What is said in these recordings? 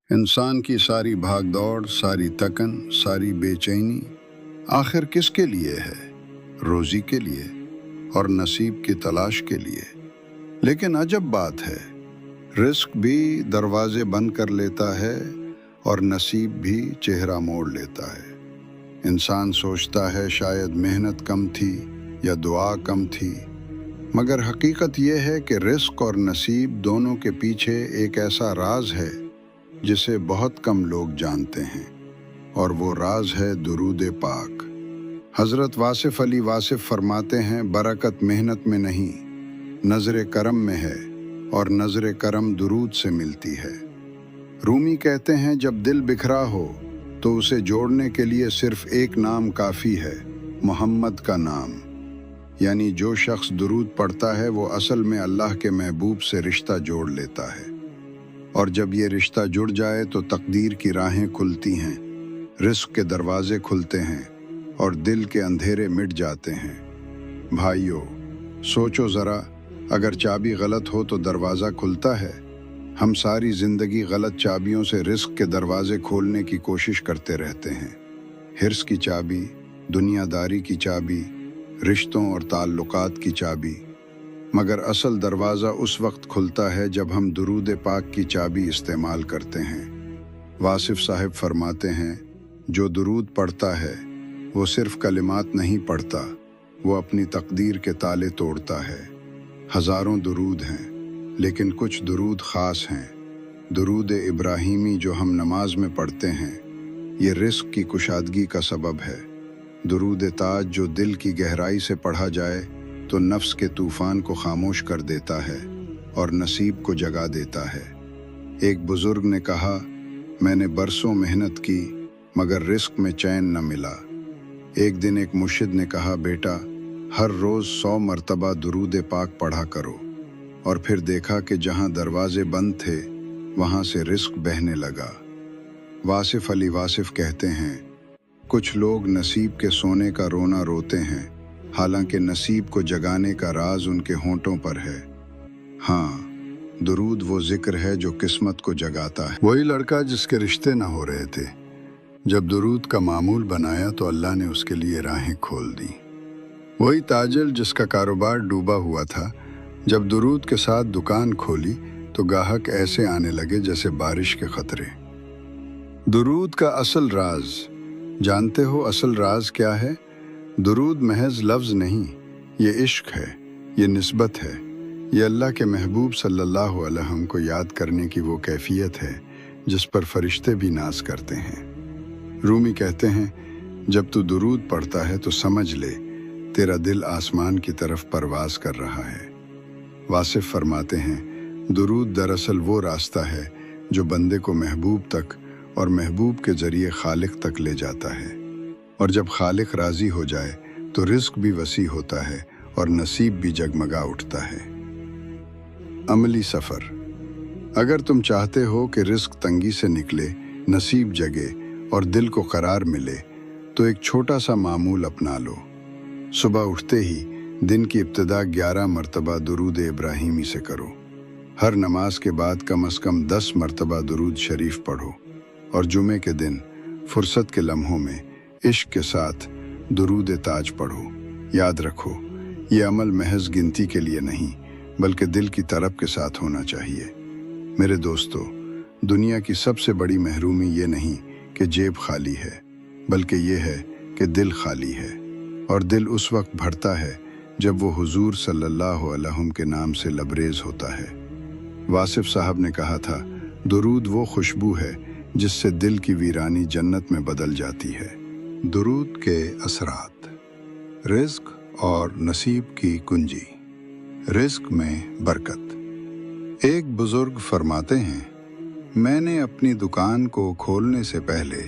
انسان کی ساری بھاگ دوڑ، ساری تکن، ساری بے چینی آخر کس کے لیے ہے؟ روزی کے لیے اور نصیب کی تلاش کے لیے۔ لیکن عجب بات ہے، رزق بھی دروازے بند کر لیتا ہے اور نصیب بھی چہرہ موڑ لیتا ہے۔ انسان سوچتا ہے شاید محنت کم تھی یا دعا کم تھی، مگر حقیقت یہ ہے کہ رزق اور نصیب دونوں کے پیچھے ایک ایسا راز ہے جسے بہت کم لوگ جانتے ہیں، اور وہ راز ہے درود پاک۔ حضرت واصف علی واصف فرماتے ہیں، برکت محنت میں نہیں، نظر کرم میں ہے، اور نظر کرم درود سے ملتی ہے۔ رومی کہتے ہیں، جب دل بکھرا ہو تو اسے جوڑنے کے لیے صرف ایک نام کافی ہے، محمد کا نام۔ یعنی جو شخص درود پڑھتا ہے وہ اصل میں اللہ کے محبوب سے رشتہ جوڑ لیتا ہے، اور جب یہ رشتہ جڑ جائے تو تقدیر کی راہیں کھلتی ہیں، رزق کے دروازے کھلتے ہیں اور دل کے اندھیرے مٹ جاتے ہیں۔ بھائیو، سوچو ذرا، اگر چابی غلط ہو تو دروازہ کھلتا ہے؟ ہم ساری زندگی غلط چابیوں سے رزق کے دروازے کھولنے کی کوشش کرتے رہتے ہیں۔ حرص کی چابی، دنیا داری کی چابی، رشتوں اور تعلقات کی چابی۔ مگر اصل دروازہ اس وقت کھلتا ہے جب ہم درود پاک کی چابی استعمال کرتے ہیں۔ واصف صاحب فرماتے ہیں، جو درود پڑھتا ہے وہ صرف کلمات نہیں پڑھتا، وہ اپنی تقدیر کے تالے توڑتا ہے۔ ہزاروں درود ہیں، لیکن کچھ درود خاص ہیں۔ درود ابراہیمی جو ہم نماز میں پڑھتے ہیں، یہ رزق کی کشادگی کا سبب ہے۔ درود تاج جو دل کی گہرائی سے پڑھا جائے تو نفس کے طوفان کو خاموش کر دیتا ہے اور نصیب کو جگا دیتا ہے۔ ایک بزرگ نے کہا، میں نے برسوں محنت کی مگر رزق میں چین نہ ملا۔ ایک دن ایک مرشد نے کہا، بیٹا، ہر روز 100 مرتبہ درود پاک پڑھا کرو، اور پھر دیکھا کہ جہاں دروازے بند تھے وہاں سے رزق بہنے لگا۔ واصف علی واصف کہتے ہیں، کچھ لوگ نصیب کے سونے کا رونا روتے ہیں، حالانکہ نصیب کو جگانے کا راز ان کے ہونٹوں پر ہے۔ ہاں، درود وہ ذکر ہے جو قسمت کو جگاتا ہے۔ وہی لڑکا جس کے رشتے نہ ہو رہے تھے، جب درود کا معمول بنایا تو اللہ نے اس کے لیے راہیں کھول دی۔ وہی تاجر جس کا کاروبار ڈوبا ہوا تھا، جب درود کے ساتھ دکان کھولی تو گاہک ایسے آنے لگے جیسے بارش کے قطرے۔ درود کا اصل راز جانتے ہو؟ اصل راز کیا ہے؟ درود محض لفظ نہیں، یہ عشق ہے، یہ نسبت ہے، یہ اللہ کے محبوب صلی اللہ علیہ وسلم کو یاد کرنے کی وہ کیفیت ہے جس پر فرشتے بھی ناز کرتے ہیں۔ رومی کہتے ہیں، جب تو درود پڑھتا ہے تو سمجھ لے تیرا دل آسمان کی طرف پرواز کر رہا ہے۔ واصف فرماتے ہیں، درود دراصل وہ راستہ ہے جو بندے کو محبوب تک اور محبوب کے ذریعے خالق تک لے جاتا ہے، اور جب خالق راضی ہو جائے تو رزق بھی وسیع ہوتا ہے اور نصیب بھی جگمگا اٹھتا ہے۔ عملی سفر۔ اگر تم چاہتے ہو کہ رزق تنگی سے نکلے، نصیب جگے اور دل کو قرار ملے، تو ایک چھوٹا سا معمول اپنا لو۔ صبح اٹھتے ہی دن کی ابتدا 11 مرتبہ درود ابراہیمی سے کرو۔ ہر نماز کے بعد کم از کم 10 مرتبہ درود شریف پڑھو، اور جمعے کے دن فرصت کے لمحوں میں عشق کے ساتھ درود تاج پڑھو۔ یاد رکھو، یہ عمل محض گنتی کے لیے نہیں بلکہ دل کی طرب کے ساتھ ہونا چاہیے۔ میرے دوستو، دنیا کی سب سے بڑی محرومی یہ نہیں کہ جیب خالی ہے، بلکہ یہ ہے کہ دل خالی ہے، اور دل اس وقت بھرتا ہے جب وہ حضور صلی اللہ علیہ وسلم کے نام سے لبریز ہوتا ہے۔ واصف صاحب نے کہا تھا، درود وہ خوشبو ہے جس سے دل کی ویرانی جنت میں بدل جاتی ہے۔ درود کے اثرات۔ رزق اور نصیب کی کنجی۔ رزق میں برکت۔ ایک بزرگ فرماتے ہیں، میں نے اپنی دکان کو کھولنے سے پہلے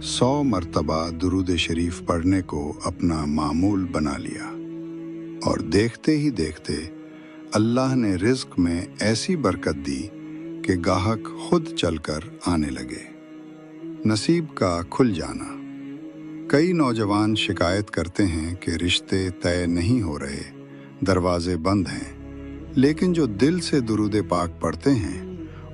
100 مرتبہ درود شریف پڑھنے کو اپنا معمول بنا لیا، اور دیکھتے ہی دیکھتے اللہ نے رزق میں ایسی برکت دی کہ گاہک خود چل کر آنے لگے۔ نصیب کا کھل جانا۔ کئی نوجوان شکایت کرتے ہیں کہ رشتے طے نہیں ہو رہے، دروازے بند ہیں، لیکن جو دل سے درود پاک پڑھتے ہیں